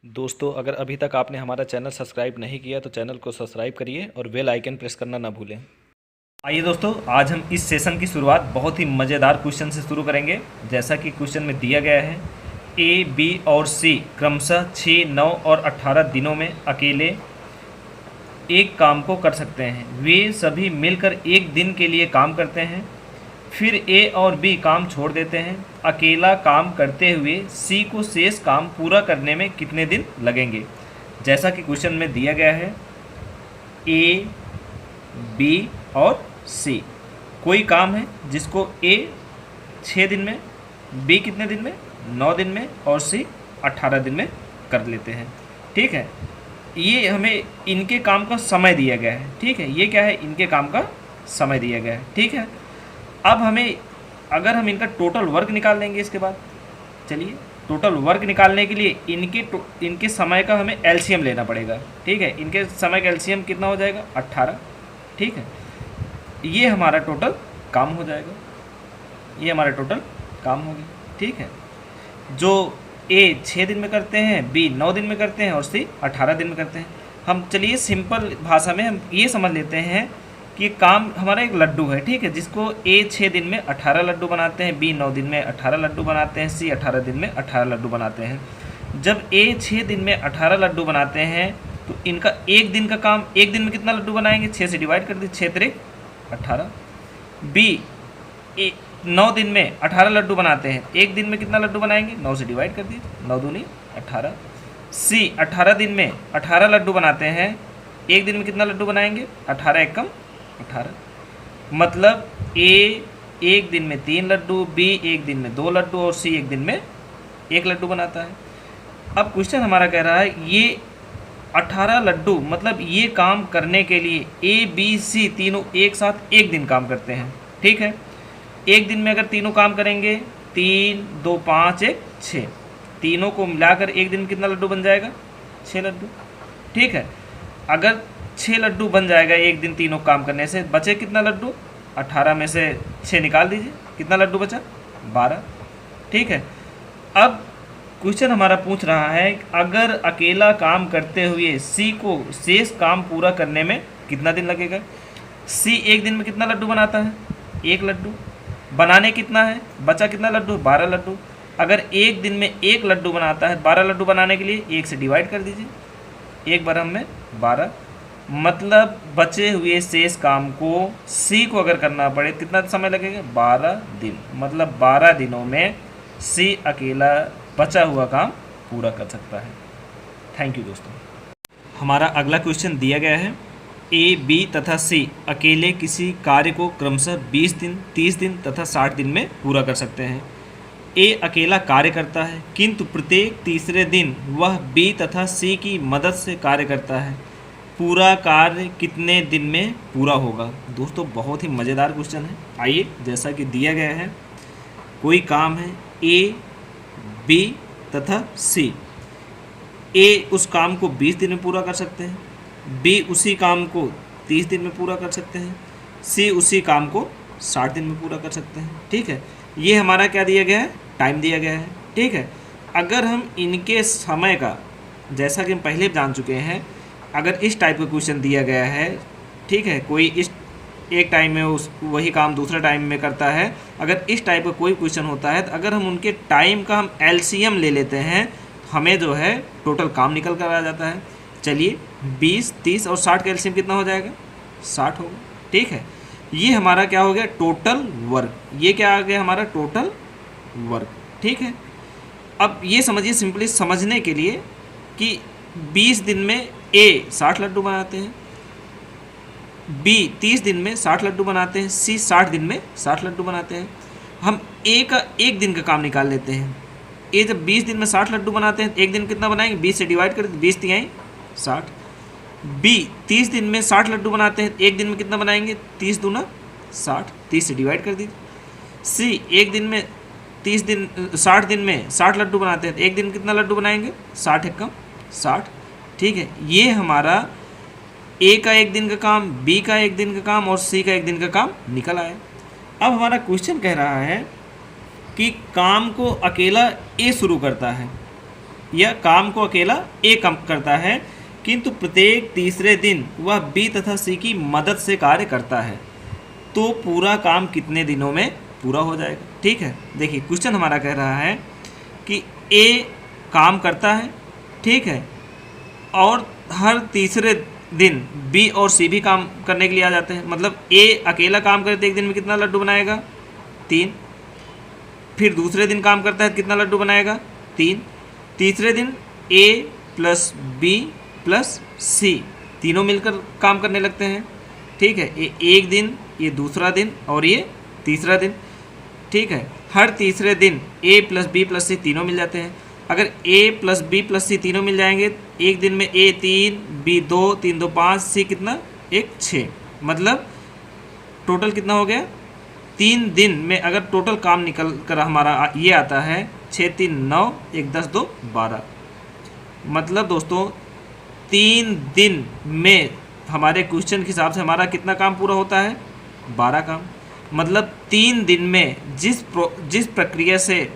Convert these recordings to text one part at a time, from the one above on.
दोस्तों, अगर अभी तक आपने हमारा चैनल सब्सक्राइब नहीं किया तो चैनल को सब्सक्राइब करिए और बेल आइकन प्रेस करना ना भूलें। आइए दोस्तों, आज हम इस सेशन की शुरुआत बहुत ही मज़ेदार क्वेश्चन से शुरू करेंगे। जैसा कि क्वेश्चन में दिया गया है, ए, बी और सी क्रमशः 6, 9 और 18 दिनों में अकेले एक काम को कर सकते हैं। वे सभी मिलकर एक दिन के लिए काम करते हैं, फिर ए और बी काम छोड़ देते हैं। अकेला काम करते हुए सी को शेष काम पूरा करने में कितने दिन लगेंगे? जैसा कि क्वेश्चन में दिया गया है, ए, बी और सी कोई काम है जिसको ए 6 दिन में, बी कितने दिन में, 9 दिन में और सी 18 दिन में कर लेते हैं। ठीक है, ये हमें इनके काम का समय दिया गया है। ठीक है, ये क्या है, इनके काम का समय दिया गया है। ठीक है, अब हमें अगर हम इनका टोटल वर्क निकाल लेंगे इसके बाद, चलिए टोटल वर्क निकालने के लिए इनके समय का हमें एलसीएम लेना पड़ेगा। ठीक है, इनके समय का एलसीएम कितना हो जाएगा, 18। ठीक है, ये हमारा टोटल काम हो जाएगा, ये हमारा टोटल काम हो गया। ठीक है, जो ए 6 दिन में करते हैं, बी 9 दिन में करते हैं और सी 18 दिन में करते हैं। हम चलिए सिंपल भाषा में हम ये समझ लेते हैं कि काम हमारा एक लड्डू है। ठीक है, जिसको ए 6 दिन में 18 लड्डू बनाते हैं, बी 9 दिन में 18 लड्डू बनाते हैं, सी 18 दिन में 18 लड्डू बनाते हैं। जब ए 6 दिन में 18 लड्डू बनाते हैं तो इनका एक दिन का काम, एक दिन में कितना लड्डू बनाएंगे, 6 से डिवाइड कर दी, 6 3 18। बी 9 दिन में 18 लड्डू बनाते हैं, एक दिन में कितना लड्डू बनाएंगे, 9 से डिवाइड कर दिए, 9 दूनी 18। सी 18 दिन में 18 लड्डू बनाते हैं, एक दिन में कितना लड्डू बनाएंगे, 18 एकम 18। मतलब ए एक दिन में 3 लड्डू, बी एक दिन में 2 लड्डू और सी एक दिन में 1 लड्डू बनाता है। अब क्वेश्चन हमारा कह रहा है, ये 18 लड्डू मतलब ये काम करने के लिए ए, बी, सी तीनों एक साथ एक दिन काम करते हैं। ठीक है, एक दिन में अगर तीनों काम करेंगे, 3 2 5 1 6, तीनों को मिलाकर एक दिन में कितना लड्डू बन जाएगा, 6 लड्डू। ठीक है, अगर 6 लड्डू बन जाएगा एक दिन तीनों काम करने से, बचे कितना लड्डू, 18 में से 6 निकाल दीजिए, कितना लड्डू बचा, 12। ठीक है, अब क्वेश्चन हमारा पूछ रहा है, अगर अकेला काम करते हुए सी को शेष काम पूरा करने में कितना दिन लगेगा। सी एक दिन में कितना लड्डू बनाता है, 1 लड्डू। बनाने कितना है, बचा कितना लड्डू, 12 लड्डू। अगर एक दिन में 1 लड्डू बनाता है, 12 लड्डू बनाने के लिए 1 से डिवाइड कर दीजिए, 1 बरहम में 12। मतलब बचे हुए शेष काम को सी को अगर करना पड़े कितना समय लगेगा, 12 दिन। मतलब 12 दिनों में सी अकेला बचा हुआ काम पूरा कर सकता है। थैंक यू दोस्तों। हमारा अगला क्वेश्चन दिया गया है, ए, बी तथा सी अकेले किसी कार्य को क्रमशः 20 दिन, 30 दिन तथा 60 दिन में पूरा कर सकते हैं। ए अकेला कार्य करता है, किंतु प्रत्येक तीसरे दिन वह बी तथा सी की मदद से कार्य करता है। पूरा कार्य कितने दिन में पूरा होगा? दोस्तों, बहुत ही मज़ेदार क्वेश्चन है। आइए, जैसा कि दिया गया है, कोई काम है, ए, बी तथा सी। ए उस काम को 20 दिन में पूरा कर सकते हैं, बी उसी काम को 30 दिन में पूरा कर सकते हैं, सी उसी काम को 60 दिन में पूरा कर सकते हैं। ठीक है, ये हमारा क्या दिया गया है, टाइम दिया गया है। ठीक है, अगर हम इनके समय का, जैसा कि हम पहले जान चुके हैं, अगर इस टाइप का क्वेश्चन दिया गया है, ठीक है, कोई इस एक टाइम में उस वही काम दूसरा टाइम में करता है, अगर इस टाइप का कोई क्वेश्चन होता है तो अगर हम उनके टाइम का हम एलसीएम ले लेते हैं, हमें जो है टोटल काम निकल कर आ जाता है। चलिए, 20, 30 और 60 का एलसीएम कितना हो जाएगा, 60 होगा। ठीक है, ये हमारा क्या हो गया, टोटल वर्क। ये क्या आ गया, हमारा टोटल वर्क। ठीक है, अब ये समझिए सिंपली समझने के लिए कि 20 दिन में ए 60 लड्डू बनाते हैं, बी 30 दिन में 60 लड्डू बनाते हैं, सी 60 दिन में 60 लड्डू बनाते हैं। हम ए का एक दिन का काम निकाल लेते हैं। ए जब 20 दिन में 60 लड्डू बनाते हैं, एक दिन कितना बनाएंगे, 20 से डिवाइड कर, 20 तिहाई 60। बी 30 दिन में 60 लड्डू बनाते हैं, एक दिन में कितना बनाएंगे, 30 दूना 60, 30 से डिवाइड कर दीजिए। सी एक दिन में 60 दिन में 60 लड्डू बनाते हैं, एक दिन कितना लड्डू बनाएंगे, 60 एकम 60। ठीक है, ये हमारा ए का एक दिन का काम, बी का एक दिन का काम और सी का एक दिन का काम निकल आया। अब हमारा क्वेश्चन कह रहा है कि काम को अकेला ए शुरू करता है, यह काम को अकेला ए कम करता है, किंतु प्रत्येक तीसरे दिन वह बी तथा सी की मदद से कार्य करता है, तो पूरा काम कितने दिनों में पूरा हो जाएगा। ठीक है, देखिए क्वेश्चन हमारा कह रहा है कि ए काम करता है, ठीक है, और हर तीसरे दिन बी और सी भी काम करने के लिए आ जाते हैं। मतलब ए अकेला काम करे तो एक दिन में कितना लड्डू बनाएगा, 3। फिर दूसरे दिन काम करता है तो कितना लड्डू बनाएगा, 3। तीसरे दिन ए प्लस बी प्लस सी तीनों मिलकर काम करने लगते हैं। ठीक है, ये एक दिन, ये दूसरा दिन और ये तीसरा दिन। ठीक है, हर तीसरे दिन ए प्लस बी प्लस सी तीनों मिल जाते हैं। अगर ए प्लस बी प्लस सी तीनों मिल जाएंगे, एक दिन में ए 3, बी 2, 3 2 5, सी कितना 1 6, मतलब टोटल कितना हो गया, 3 दिन में अगर टोटल काम निकल कर हमारा ये आता है 6 3 9 1 10 2 12, मतलब दोस्तों 3 दिन में हमारे क्वेश्चन के हिसाब से हमारा कितना काम पूरा होता है, 12 काम। मतलब 3 दिन में जिस प्रक्रिया से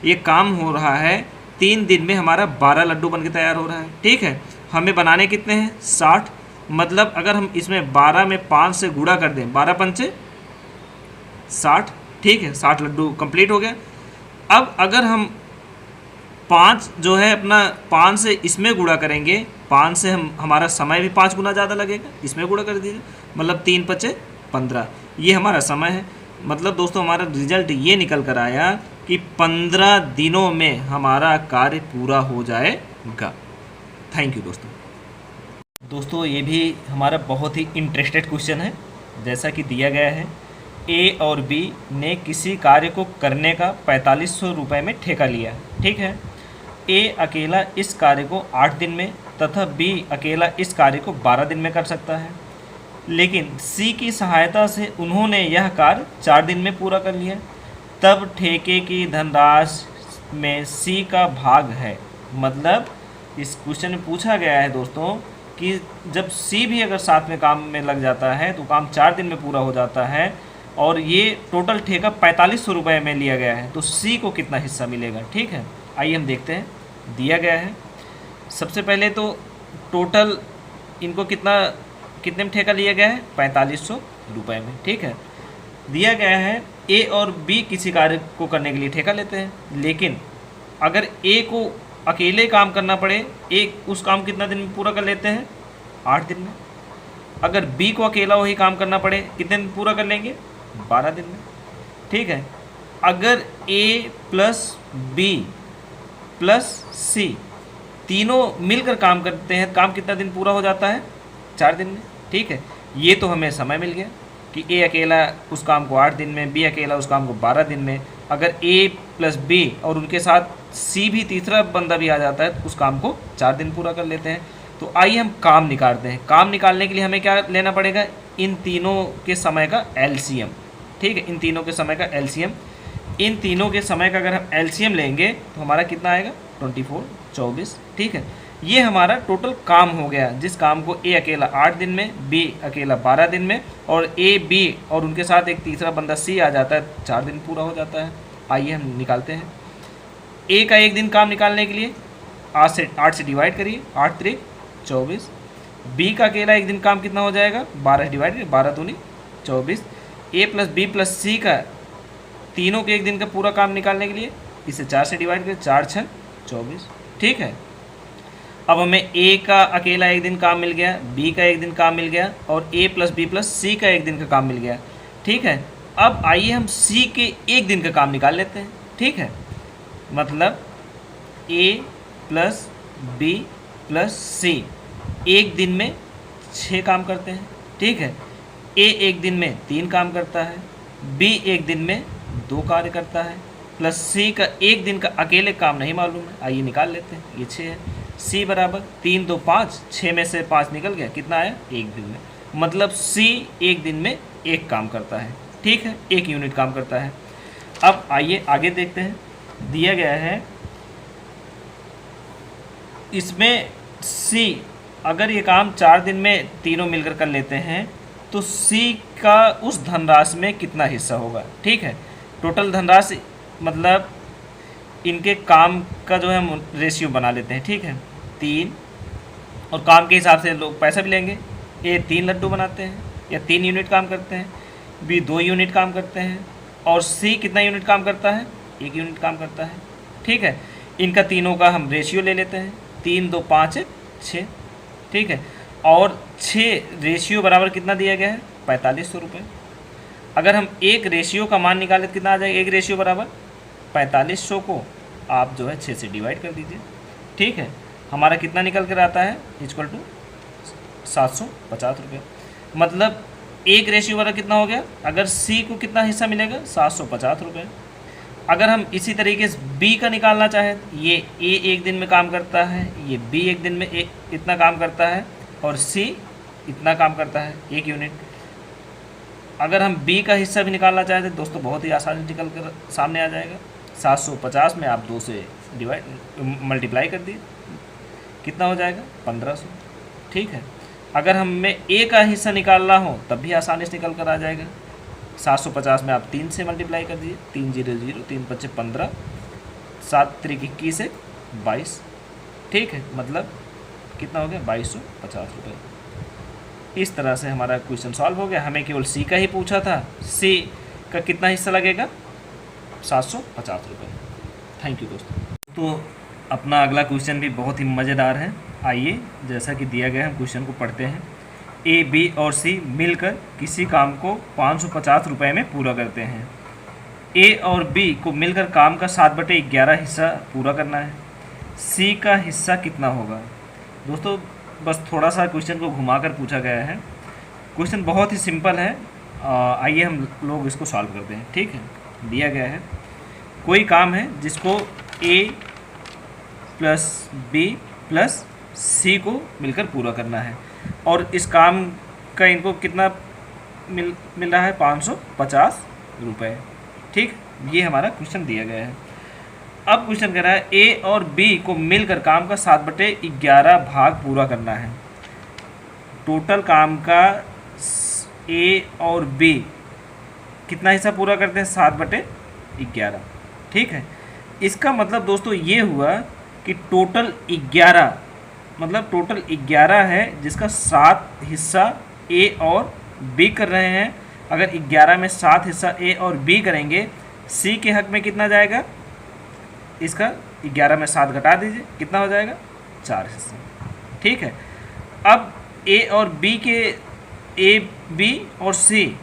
ये काम हो रहा है, 3 दिन में हमारा 12 लड्डू बन के तैयार हो रहा है। ठीक है, हमें बनाने कितने हैं, 60। मतलब अगर हम इसमें 12 में 5 से गुणा कर दें, 12 पंचे 60। ठीक है, 60 लड्डू कंप्लीट हो गया। अब अगर हम 5 जो है अपना 5 से इसमें गुणा करेंगे, 5 से हमारा समय भी 5 गुना ज़्यादा लगेगा, इसमें गुणा कर दीजिए, मतलब 3 पचे 15, ये हमारा समय है। मतलब दोस्तों हमारा रिजल्ट ये निकल कर आया कि 15 दिनों में हमारा कार्य पूरा हो जाएगा। थैंक यू दोस्तों ये भी हमारा बहुत ही इंटरेस्टेड क्वेश्चन है। जैसा कि दिया गया है, ए और बी ने किसी कार्य को करने का 4500 रुपये में ठेका लिया। ठीक है, ए अकेला इस कार्य को 8 दिन में तथा बी अकेला इस कार्य को 12 दिन में कर सकता है, लेकिन सी की सहायता से उन्होंने यह कार्य 4 दिन में पूरा कर लिया। तब ठेके की धनराशि में सी का भाग है। मतलब इस क्वेश्चन में पूछा गया है दोस्तों कि जब सी भी अगर साथ में काम में लग जाता है तो काम 4 दिन में पूरा हो जाता है, और ये टोटल ठेका 4500 रुपये में लिया गया है, तो सी को कितना हिस्सा मिलेगा। ठीक है, आइए हम देखते हैं। दिया गया है, सबसे पहले तो टोटल इनको कितने में ठेका लिया गया है, 4500 रुपये में। ठीक है, दिया गया है ए और बी किसी कार्य को करने के लिए ठेका लेते हैं, लेकिन अगर ए को अकेले काम करना पड़े, ए उस काम कितना दिन में पूरा कर लेते हैं, 8 दिन में। अगर बी को अकेला वही काम करना पड़े, कितने दिन पूरा कर लेंगे, 12 दिन में। ठीक है, अगर ए प्लस बी प्लस सी तीनों मिलकर काम करते हैं, काम कितना दिन पूरा हो जाता है, 4 दिन में। ठीक है, ये तो हमें समय मिल गया कि ए अकेला उस काम को 8 दिन में, बी अकेला उस काम को 12 दिन में। अगर ए प्लस बी और उनके साथ सी भी तीसरा बंदा भी आ जाता है तो उस काम को 4 दिन पूरा कर लेते हैं। तो आइए हम काम निकालते हैं। काम निकालने के लिए हमें क्या लेना पड़ेगा, इन तीनों के समय का एलसीएम। ठीक है, इन तीनों के समय का एलसीएम। इन तीनों के समय का अगर हम एलसीएम लेंगे तो हमारा कितना आएगा, 24 24। ठीक है, ये हमारा टोटल काम हो गया, जिस काम को ए अकेला 8 दिन में, बी अकेला 12 दिन में, और ए बी और उनके साथ एक तीसरा बंदा सी आ जाता है, 4 दिन पूरा हो जाता है। आइए हम निकालते हैं। ए का एक दिन काम निकालने के लिए 8 से डिवाइड करिए, 8 3 24। बी का अकेला एक दिन काम कितना हो जाएगा, 12 डिवाइड करिए, 12 दूनी 24। ए प्लस बी प्लस सी का तीनों के एक दिन का पूरा काम निकालने के लिए इसे 4 से डिवाइड करिए, 4 6 24। ठीक है, अब हमें ए का अकेला एक दिन काम मिल गया, बी का एक दिन काम मिल गया, और ए प्लस बी प्लस सी का एक दिन का काम मिल गया। ठीक है, अब आइए हम सी के एक दिन का काम निकाल लेते हैं। ठीक है, मतलब ए प्लस बी प्लस सी एक दिन में 6 काम करते हैं। ठीक है, ए एक दिन में 3 काम करता है, बी एक दिन में 2 कार्य करता है, प्लस सी का एक दिन का अकेले काम नहीं मालूम है। आइए निकाल लेते हैं, ये 6 है। सी बराबर 3 2 5, 6 में से 5 निकल गया, कितना आया, एक दिन में। मतलब सी एक दिन में 1 काम करता है। ठीक है, 1 यूनिट काम करता है। अब आइए आगे देखते हैं। दिया गया है इसमें सी अगर ये काम 4 दिन में तीनों मिलकर कर लेते हैं तो सी का उस धनराशि में कितना हिस्सा होगा। ठीक है, टोटल धनराशि मतलब इनके काम का जो है हम रेशियो बना लेते हैं, ठीक है। 3, और काम के हिसाब से लोग पैसा भी लेंगे। ए 3 लड्डू बनाते हैं या 3 यूनिट काम करते हैं, बी 2 यूनिट काम करते हैं, और सी कितना यूनिट काम करता है, 1 यूनिट काम करता है, ठीक है। इनका तीनों का हम रेशियो ले लेते हैं, 3 2 5 6, ठीक है। और 6 रेशियो बराबर कितना दिया गया है, 4500 रुपये। अगर हम एक रेशियो का मान निकालें तो कितना आ जाएगा, एक रेशियो बराबर 4500 को आप जो है 6 से डिवाइड कर दीजिए, ठीक है। हमारा कितना निकल कर आता है, इक्वल टू 750 रुपये। मतलब एक रेशियो बराबर कितना हो गया, अगर सी को कितना हिस्सा मिलेगा, 750 रुपये। अगर हम इसी तरीके से बी का निकालना चाहें, ये ए 1 दिन में काम करता है, ये बी 1 दिन में इतना काम करता है, और सी इतना काम करता है, 1 यूनिट। अगर हम बी का हिस्सा भी निकालना चाहते हैं दोस्तों, बहुत ही आसानी निकल कर सामने आ जाएगा। 750 में आप 2 से मल्टीप्लाई कर दिए, कितना हो जाएगा, 1500, ठीक है। अगर हमें ए का हिस्सा निकालना हो तब भी आसानी से निकल कर आ जाएगा। 750 में आप 3 से मल्टीप्लाई कर दीजिए, 3 0 0, 3 5 15, 7 3 21 22, ठीक है। मतलब कितना हो गया, 2250 रुपये। इस तरह से हमारा क्वेश्चन सॉल्व हो गया। हमें केवल सी का ही पूछा था, सी का कितना हिस्सा लगेगा, 750 रुपये। थैंक यू दोस्तों। तो अपना अगला क्वेश्चन भी बहुत ही मज़ेदार है। आइए जैसा कि दिया गया है हम क्वेश्चन को पढ़ते हैं। ए बी और सी मिलकर किसी काम को 550 रुपये में पूरा करते हैं। ए और बी को मिलकर काम का 7/11 हिस्सा पूरा करना है। सी का हिस्सा कितना होगा। दोस्तों बस थोड़ा सा क्वेश्चन को घुमाकर पूछा गया है। क्वेश्चन बहुत ही सिंपल है, आइए हम लोग इसको सॉल्व करते हैं, ठीक है। दिया गया है कोई काम है जिसको ए प्लस बी प्लस सी को मिलकर पूरा करना है, और इस काम का इनको कितना मिल रहा है, 550 रुपये, ठीक। ये हमारा क्वेश्चन दिया गया है। अब क्वेश्चन कह रहा है ए और बी को मिलकर काम का 7/11 भाग पूरा करना है। टोटल काम का ए और बी कितना हिस्सा पूरा करते हैं, 7/11, ठीक है। इसका मतलब दोस्तों ये हुआ कि टोटल 11, मतलब टोटल 11 है जिसका 7 हिस्सा ए और बी कर रहे हैं। अगर 11 में 7 हिस्सा ए और बी करेंगे, सी के हक में कितना जाएगा, इसका 11 में 7 घटा दीजिए, कितना हो जाएगा, 4 हिस्से, ठीक है। अब ए और बी के, ए बी और सी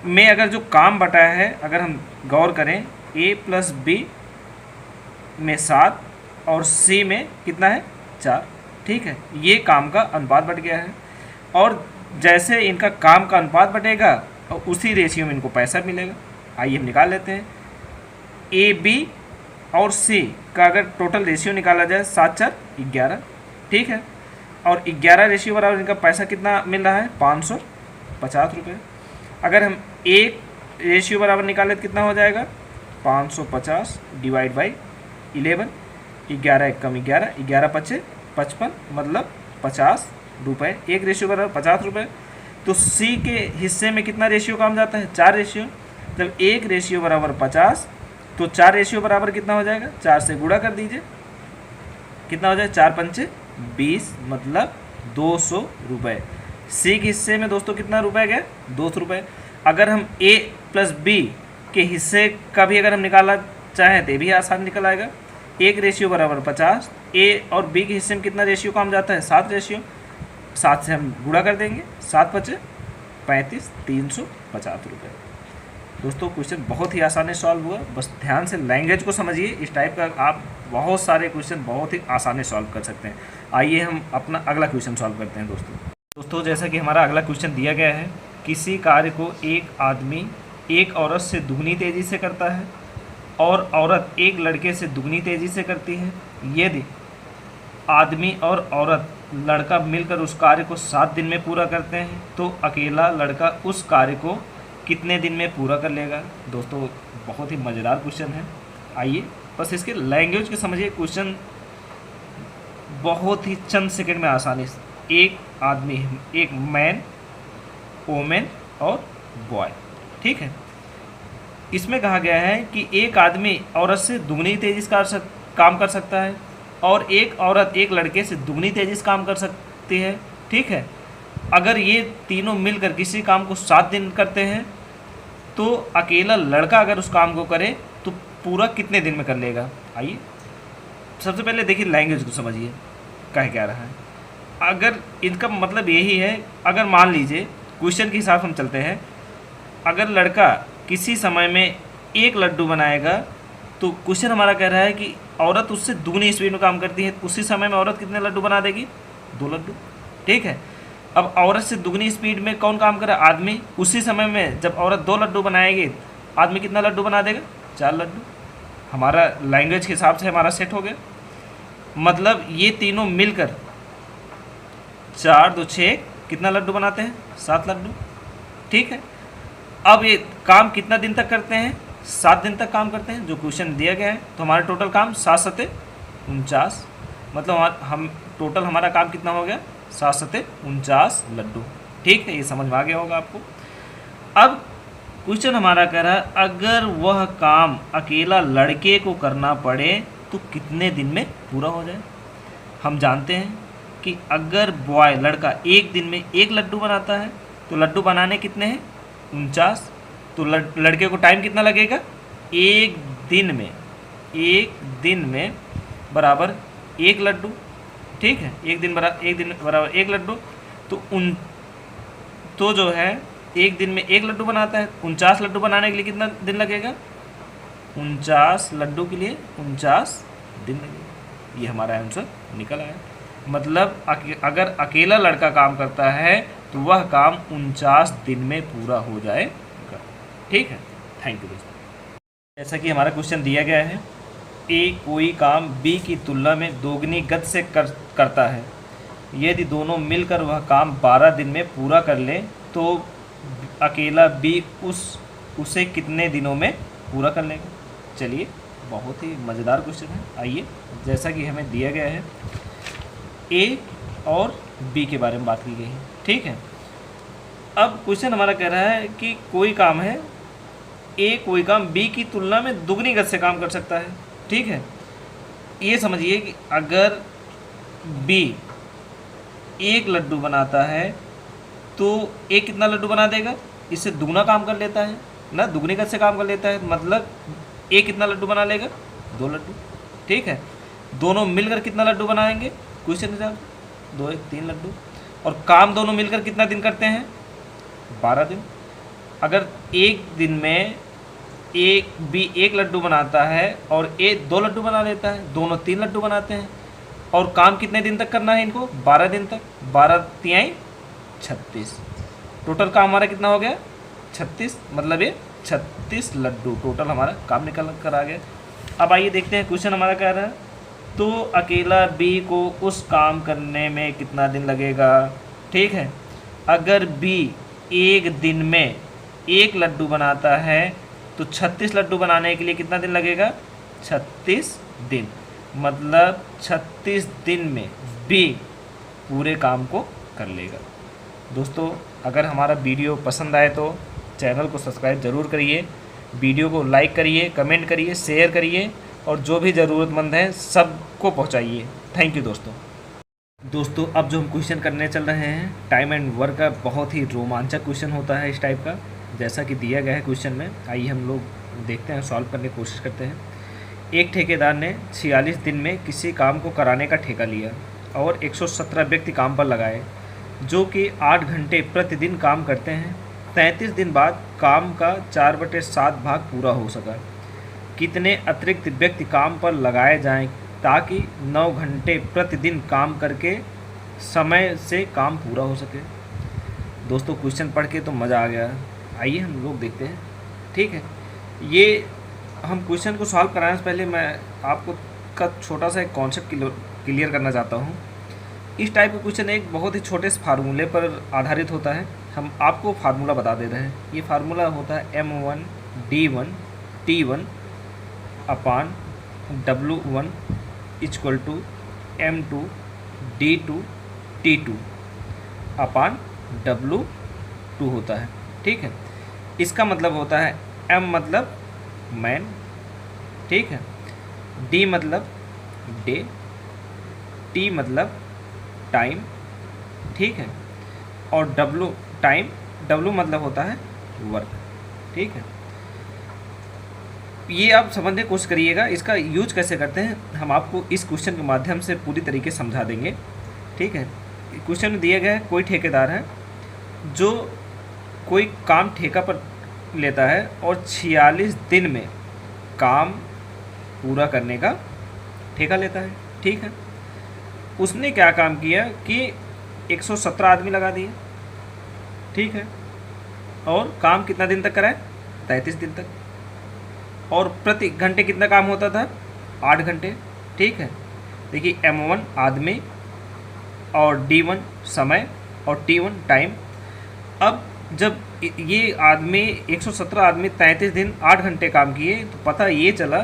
में अगर जो काम बटा है, अगर हम गौर करें, ए प्लस बी में 7 और सी में कितना है, 4, ठीक है। ये काम का अनुपात बढ़ गया है, और जैसे इनका काम का अनुपात बढ़ेगा और उसी रेशियो में इनको पैसा मिलेगा। आइए हम निकाल लेते हैं। ए बी और सी का अगर टोटल रेशियो निकाला जाए 7 4 11, ठीक है। और 11 रेशियो बराबर इनका पैसा कितना मिल रहा है, 550 रुपये। अगर हम एक रेशियो बराबर निकालें तो कितना हो जाएगा, 550 डिवाइड बाई 11, 11 एक कम 11, 11 5 55, मतलब 50 रुपये। एक रेशियो बराबर 50 रुपये। तो सी के हिस्से में कितना रेशियो काम जाता है, 4 रेशियो। जब एक रेशियो बराबर 50 तो 4 रेशियो बराबर कितना हो जाएगा, 4 से गुणा कर दीजिए, कितना हो जाएगा, 4 पंचे 20, मतलब 200 रुपये। सी के हिस्से में दोस्तों कितना रुपये गया, 200 रुपये। अगर हम ए प्लस बी के हिस्से का भी अगर हम निकालना चाहें तो ये भी आसान निकल आएगा। एक रेशियो बराबर 50, ए और बी के हिस्से में कितना रेशियो काम जाता है, 7 रेशियो। 7 से हम गुणा कर देंगे, 7 पचे 35, 350 रुपये। दोस्तों क्वेश्चन बहुत ही आसानी से सॉल्व हुआ, बस ध्यान से लैंग्वेज को समझिए। इस टाइप का आप बहुत सारे क्वेश्चन बहुत ही आसानी से सॉल्व कर सकते हैं। आइए हम अपना अगला क्वेश्चन सॉल्व करते हैं दोस्तों। जैसा कि हमारा अगला क्वेश्चन दिया गया है, किसी कार्य को एक आदमी एक औरत से दुगनी तेज़ी से करता है और औरत एक लड़के से दुगनी तेज़ी से करती है। यदि आदमी और औरत लड़का मिलकर उस कार्य को 7 दिन में पूरा करते हैं तो अकेला लड़का उस कार्य को कितने दिन में पूरा कर लेगा। दोस्तों बहुत ही मज़ेदार क्वेश्चन है। आइए बस इसके लैंग्वेज को समझिए। क्वेश्चन बहुत ही चंद सेकंड में आसानी से, एक आदमी, एक मैन, वोमेन और बॉय, ठीक है। इसमें कहा गया है कि एक आदमी औरत से दुगनी तेज़ी से काम कर सकता है और एक औरत एक लड़के से दुगनी तेज़ी से काम कर सकती है, ठीक है। अगर ये तीनों मिलकर किसी काम को 7 दिन करते हैं तो अकेला लड़का अगर उस काम को करे तो पूरा कितने दिन में कर लेगा। आइए सबसे पहले देखिए लैंग्वेज को समझिए कह क्या रहा है। अगर इनका मतलब यही है, अगर मान लीजिए क्वेश्चन के हिसाब से हम चलते हैं, अगर लड़का किसी समय में 1 लड्डू बनाएगा तो क्वेश्चन हमारा कह रहा है कि औरत उससे दुगनी स्पीड में काम करती है, उसी समय में औरत कितने लड्डू बना देगी, 2 लड्डू, ठीक है। अब औरत से दुगनी स्पीड में कौन काम करे, आदमी। उसी समय में जब औरत 2 लड्डू बनाएगी, आदमी कितना लड्डू बना देगा, 4 लड्डू। हमारा लैंग्वेज के हिसाब से हमारा सेट हो गया। मतलब ये तीनों मिलकर 4 2 6 कितना लड्डू बनाते हैं, 7 लड्डू, ठीक है। अब ये काम कितना दिन तक करते हैं, 7 दिन तक काम करते हैं, जो क्वेश्चन दिया गया है। तो हमारा टोटल काम 7 सते 49, मतलब हम टोटल हमारा काम कितना हो गया, 7 सते 49 लड्डू, ठीक है। ये समझ में आ गया होगा आपको। अब क्वेश्चन हमारा कह रहा है अगर वह काम अकेला लड़के को करना पड़े तो कितने दिन में पूरा हो जाए। हम जानते हैं कि अगर बॉय लड़का एक दिन में 1 लड्डू बनाता है तो लड्डू बनाने कितने हैं, 49। तो लड़के को टाइम कितना लगेगा, एक दिन में बराबर 1 लड्डू, ठीक है। एक दिन बराबर 1 लड्डू। तो जो है एक दिन में 1 लड्डू बनाता है, 49 लड्डू बनाने के लिए कितना दिन लगेगा, 49 लड्डू के लिए 49 दिन लगेगा। ये हमारा आंसर निकल आया। मतलब अगर अकेला लड़का काम करता है तो वह काम 49 दिन में पूरा हो जाएगा, ठीक है। थैंक यू दोस्तों। जैसा कि हमारा क्वेश्चन दिया गया है, ए कोई काम बी की तुलना में दोगुनी गति से करता है। यदि दोनों मिलकर वह काम 12 दिन में पूरा कर ले तो अकेला बी उसे कितने दिनों में पूरा कर लेगा। चलिए बहुत ही मज़ेदार क्वेश्चन है। आइए जैसा कि हमें दिया गया है, ए और बी के बारे में बात की गई है, ठीक है। अब क्वेश्चन हमारा कह रहा है कि कोई काम है, ए कोई काम बी की तुलना में दुगनी गति से काम कर सकता है, ठीक है। ये समझिए कि अगर बी 1 लड्डू बनाता है तो ए कितना लड्डू बना देगा, इससे दुगना काम कर लेता है ना, दुगनी गति से काम कर लेता है। मतलब ए कितना लड्डू बना लेगा, 2 लड्डू, ठीक है। दोनों मिलकर कितना लड्डू बनाएंगे, क्वेश्चन हिसाब 2 1 3 लड्डू। और काम दोनों मिलकर कितना दिन करते हैं, 12 दिन। अगर एक दिन में बी 1 लड्डू बनाता है और ए 2 लड्डू बना लेता है, दोनों 3 लड्डू बनाते हैं। और काम कितने दिन तक करना है इनको, 12 दिन तक। 12 तिहाई 36, टोटल काम हमारा कितना हो गया, 36। मतलब ये 36 लड्डू टोटल हमारा काम निकल कर आ गया। अब आइए देखते हैं क्वेश्चन हमारा कह रहा है, तो अकेला बी को उस काम करने में कितना दिन लगेगा, ठीक है। अगर बी एक दिन में 1 लड्डू बनाता है तो 36 लड्डू बनाने के लिए कितना दिन लगेगा, 36 दिन। मतलब 36 दिन में बी पूरे काम को कर लेगा। दोस्तों अगर हमारा वीडियो पसंद आए तो चैनल को सब्सक्राइब ज़रूर करिए, वीडियो को लाइक करिए, कमेंट करिए, शेयर करिए और जो भी ज़रूरतमंद है सबको पहुंचाइए। थैंक यू दोस्तों अब जो हम क्वेश्चन करने चल रहे हैं, टाइम एंड वर्क का बहुत ही रोमांचक क्वेश्चन होता है इस टाइप का, जैसा कि दिया गया है क्वेश्चन में। आइए हम लोग देखते हैं, सॉल्व करने की कोशिश करते हैं। एक ठेकेदार ने 46 दिन में किसी काम को कराने का ठेका लिया और 117 व्यक्ति काम पर लगाए जो कि 8 घंटे प्रतिदिन काम करते हैं। 33 दिन बाद काम का 4/7 भाग पूरा हो सका। कितने अतिरिक्त व्यक्ति काम पर लगाए जाएं ताकि 9 घंटे प्रतिदिन काम करके समय से काम पूरा हो सके। दोस्तों क्वेश्चन पढ़ के तो मज़ा आ गया। आइए हम लोग देखते हैं, ठीक है। ये हम क्वेश्चन को सॉल्व कराने से पहले मैं आपको का छोटा सा एक कॉन्सेप्ट क्लियर करना चाहता हूँ। इस टाइप का क्वेश्चन एक बहुत ही छोटे से फार्मूले पर आधारित होता है। हम आपको फार्मूला बता दे रहे हैं। ये फार्मूला होता है M1D1 T1 upon W1 equal to M2 D2 T2 upon W2 होता है, ठीक है। इसका मतलब होता है M मतलब मैन, ठीक है, D मतलब डे, टी मतलब टाइम, ठीक है, और डब्लू टाइम, डब्लू मतलब होता है वर्क, ठीक है। ये आप समझने की कोशिश करिएगा, इसका यूज कैसे करते हैं हम आपको इस क्वेश्चन के माध्यम से पूरी तरीके से समझा देंगे, ठीक है। क्वेश्चन में दिया गया है कोई ठेकेदार है जो कोई काम ठेका पर लेता है और 46 दिन में काम पूरा करने का ठेका लेता है, ठीक है। उसने क्या काम किया कि 117 आदमी लगा दिए, ठीक है, और काम कितना दिन तक कराए, 33 दिन तक, और प्रति घंटे कितना काम होता था, 8 घंटे, ठीक है। देखिए M1 आदमी और D1 समय और T1 टाइम। अब जब ये आदमी 117 आदमी 33 दिन 8 घंटे काम किए तो पता ये चला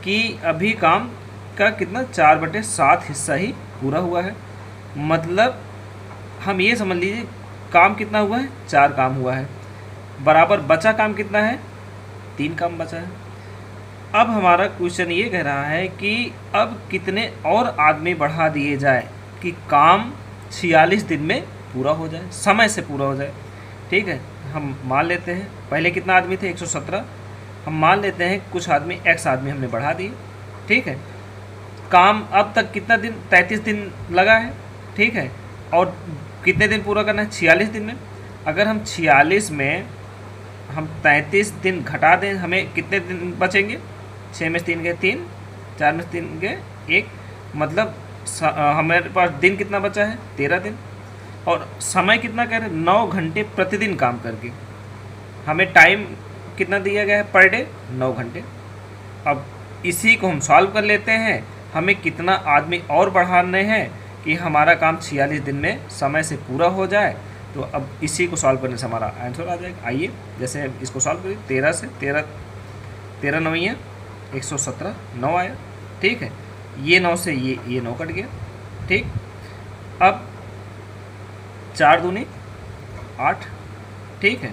कि अभी काम का कितना 4/7 हिस्सा ही पूरा हुआ है। मतलब हम ये समझ लीजिए काम कितना हुआ है, 4 काम हुआ है, बराबर बचा काम कितना है, 3 काम बचा है। अब हमारा क्वेश्चन ये कह रहा है कि अब कितने और आदमी बढ़ा दिए जाए कि काम 46 दिन में पूरा हो जाए, समय से पूरा हो जाए, ठीक है। हम मान लेते हैं पहले कितना आदमी थे, 117, हम मान लेते हैं कुछ आदमी x आदमी हमने बढ़ा दिए, ठीक है। काम अब तक कितना दिन, 33 दिन लगा है, ठीक है, और कितने दिन पूरा करना है, 46 दिन में। अगर हम 46 में हम 33 दिन घटा दें, हमें कितने दिन बचेंगे, 6 में 3 गए 3, 4 में 3 गए 1, मतलब हमारे पास दिन कितना बचा है, 13 दिन, और समय कितना कह रहे हैं, 9 घंटे प्रतिदिन काम करके। हमें टाइम कितना दिया गया है पर डे, 9 घंटे। अब इसी को हम सॉल्व कर लेते हैं, हमें कितना आदमी और बढ़ाने हैं कि हमारा काम 46 दिन में समय से पूरा हो जाए। तो अब इसी को सॉल्व करने से हमारा आंसर आ जाएगा। आइए जैसे हम इसको सॉल्व करें, 13 से 13 9 है 117, 9 आया, ठीक है। ये 9 से ये 9 कट गया, ठीक। अब 4 दूनी 8, ठीक है।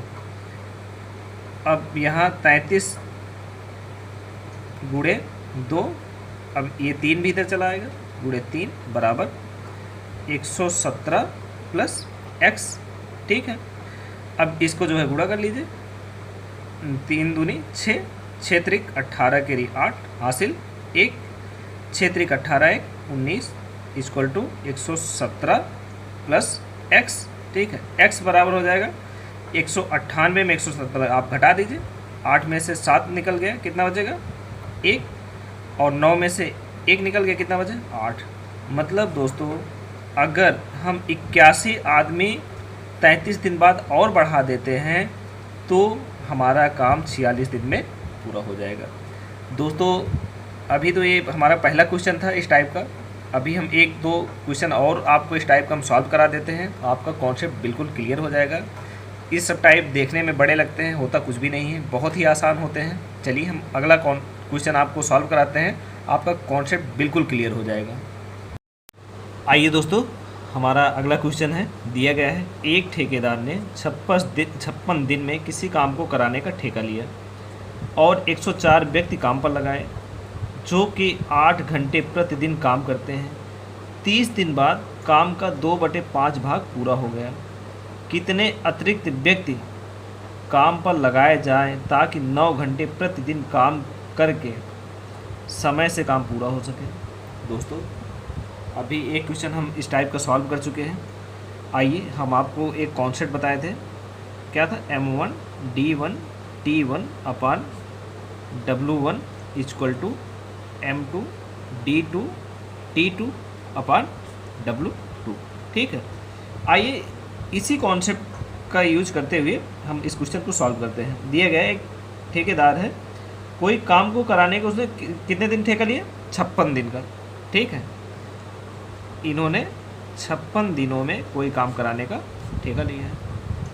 अब यहाँ 33 गुणे 2, अब ये 3 भी इधर चला आएगा, गुणे 3 बराबर 117 प्लस x, ठीक है। अब इसको जो है गुणा कर लीजिए, 3 दूनी 6, 6 त्रिक 18 के 8 हासिल 1, 6 त्रिक 18 1 19 इक्वल टू 117 प्लस x, ठीक है। x बराबर हो जाएगा 198 में 117 आप घटा दीजिए, 8 में से 7 निकल गया, कितना बचेगा 1, और 9 में से 1 निकल गया, कितना बचे 8। मतलब दोस्तों अगर हम 81 आदमी 33 दिन बाद और बढ़ा देते हैं तो हमारा काम 46 दिन में पूरा हो जाएगा। दोस्तों अभी तो ये हमारा पहला क्वेश्चन था इस टाइप का, अभी हम 1-2 क्वेश्चन और आपको इस टाइप का हम सॉल्व करा देते हैं, आपका कॉन्सेप्ट बिल्कुल क्लियर हो जाएगा। इस सब टाइप देखने में बड़े लगते हैं, होता कुछ भी नहीं है, बहुत ही आसान होते हैं। चलिए हम अगला क्वेश्चन आपको सॉल्व कराते हैं, आपका कॉन्सेप्ट बिल्कुल क्लियर हो जाएगा। आइए दोस्तों हमारा अगला क्वेश्चन है, दिया गया है एक ठेकेदार ने 56 दिन में किसी काम को कराने का ठेका लिया और 104 व्यक्ति काम पर लगाए जो कि 8 घंटे प्रतिदिन काम करते हैं। 30 दिन बाद काम का 2/5 भाग पूरा हो गया। कितने अतिरिक्त व्यक्ति काम पर लगाए जाएं ताकि 9 घंटे प्रतिदिन काम करके समय से काम पूरा हो सके। दोस्तों अभी एक क्वेश्चन हम इस टाइप का सॉल्व कर चुके हैं। आइए हम आपको एक कॉन्सेप्ट बताए थे, क्या था, M1 D1 T1 upon W1 equal to M2 D2 T2 upon W2, ठीक है। आइए इसी कॉन्सेप्ट का यूज करते हुए हम इस क्वेश्चन को सॉल्व करते हैं। दिया गया एक ठेकेदार है, कोई काम को कराने को उसने कितने दिन ठेका लिया, 56 दिन का, ठीक है। इन्होंने 56 दिनों में कोई काम कराने का ठेका लिया है,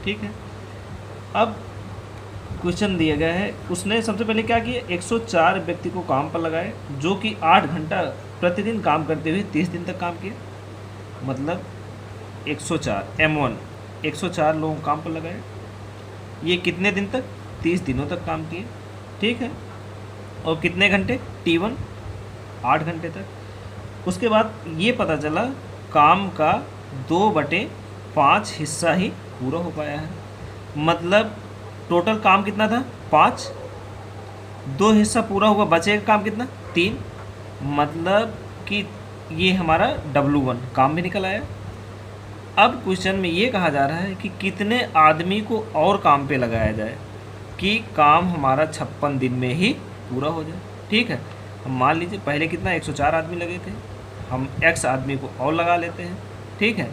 ठीक है। अब क्वेश्चन दिया गया है, उसने सबसे पहले क्या किया, 104 व्यक्ति को काम पर लगाए जो कि 8 घंटा प्रतिदिन काम करते हुए 30 दिन तक काम किया। मतलब 104 M1 104 लोगों को काम पर लगाए, ये कितने दिन तक, 30 दिनों तक काम किए, ठीक है। और कितने घंटे, T1 8 घंटे तक। उसके बाद ये पता चला काम का 2/5 हिस्सा ही पूरा हो पाया है। मतलब टोटल काम कितना था 5, 2 हिस्सा पूरा हुआ, बचेगा काम कितना 3। मतलब कि ये हमारा W1 काम भी निकल आया। अब क्वेश्चन में ये कहा जा रहा है कि कितने आदमी को और काम पे लगाया जाए कि काम हमारा 56 दिन में ही पूरा हो जाए। ठीक है, हम मान लीजिए पहले कितना 104 आदमी लगे थे, हम X आदमी को और लगा लेते हैं। ठीक है,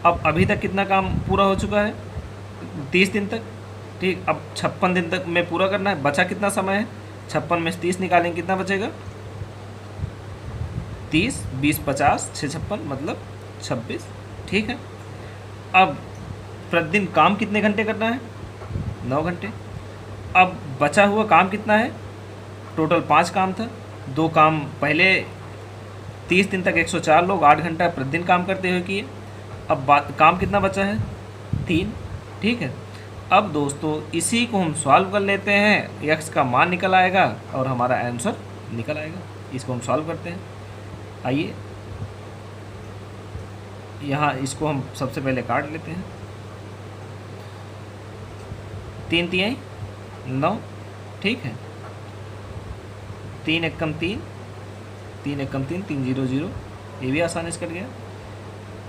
अब अभी तक कितना काम पूरा हो चुका है 30 दिन तक। ठीक, अब 56 दिन तक में पूरा करना है। बचा कितना समय है, 56 में से 30 निकालेंगे कितना बचेगा 30, 20, 50, 6, 56 मतलब 26। ठीक है, अब प्रतिदिन काम कितने घंटे करना है 9 घंटे। अब बचा हुआ काम कितना है, टोटल 5 काम था, 2 काम पहले 30 दिन तक 104 लोग 8 घंटा प्रतिदिन काम करते हुए किए। अब काम कितना बचा है 3। ठीक है, अब दोस्तों इसी को हम सॉल्व कर लेते हैं, x का मान निकल आएगा और हमारा आंसर निकल आएगा। इसको हम सॉल्व करते हैं। आइए यहाँ इसको हम सबसे पहले काट लेते हैं। 3 तिहाई 9। ठीक है, 3 एकम 3, 3 एकम 3, 3 0 0, ये भी आसानी से कट गया।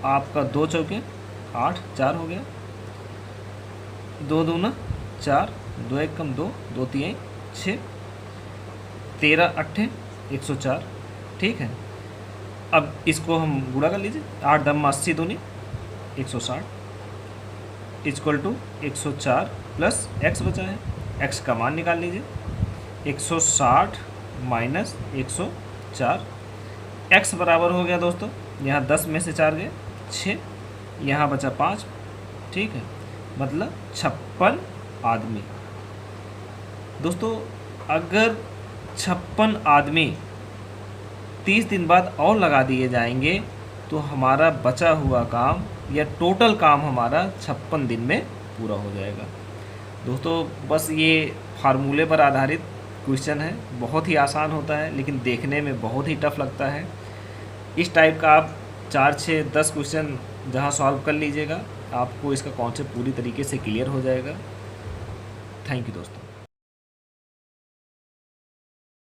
आपका 2 चौके 8, 4 हो गया, 2 दूना 4, 2 एकम 2, 2 तिहाई 6, 13 अट्ठे 104। ठीक है, अब इसको हम गुणा कर लीजिए, 8 दम 80 दूनी 160 इक्वल टू 104 प्लस x बचा है, x का मान निकाल लीजिए 160 माइनस 104। x बराबर हो गया दोस्तों, यहाँ 10 में से 4 गए 6, यहाँ बचा 5। ठीक है, मतलब 56 आदमी। दोस्तों अगर 56 आदमी 30 दिन बाद और लगा दिए जाएंगे तो हमारा बचा हुआ काम या टोटल काम हमारा 56 दिन में पूरा हो जाएगा। दोस्तों बस ये फार्मूले पर आधारित क्वेश्चन है, बहुत ही आसान होता है लेकिन देखने में बहुत ही टफ लगता है। इस टाइप का आप 4, 6, 10 क्वेश्चन जहाँ सॉल्व कर लीजिएगा, आपको इसका कॉन्सेप्ट पूरी तरीके से क्लियर हो जाएगा। थैंक यू दोस्तों।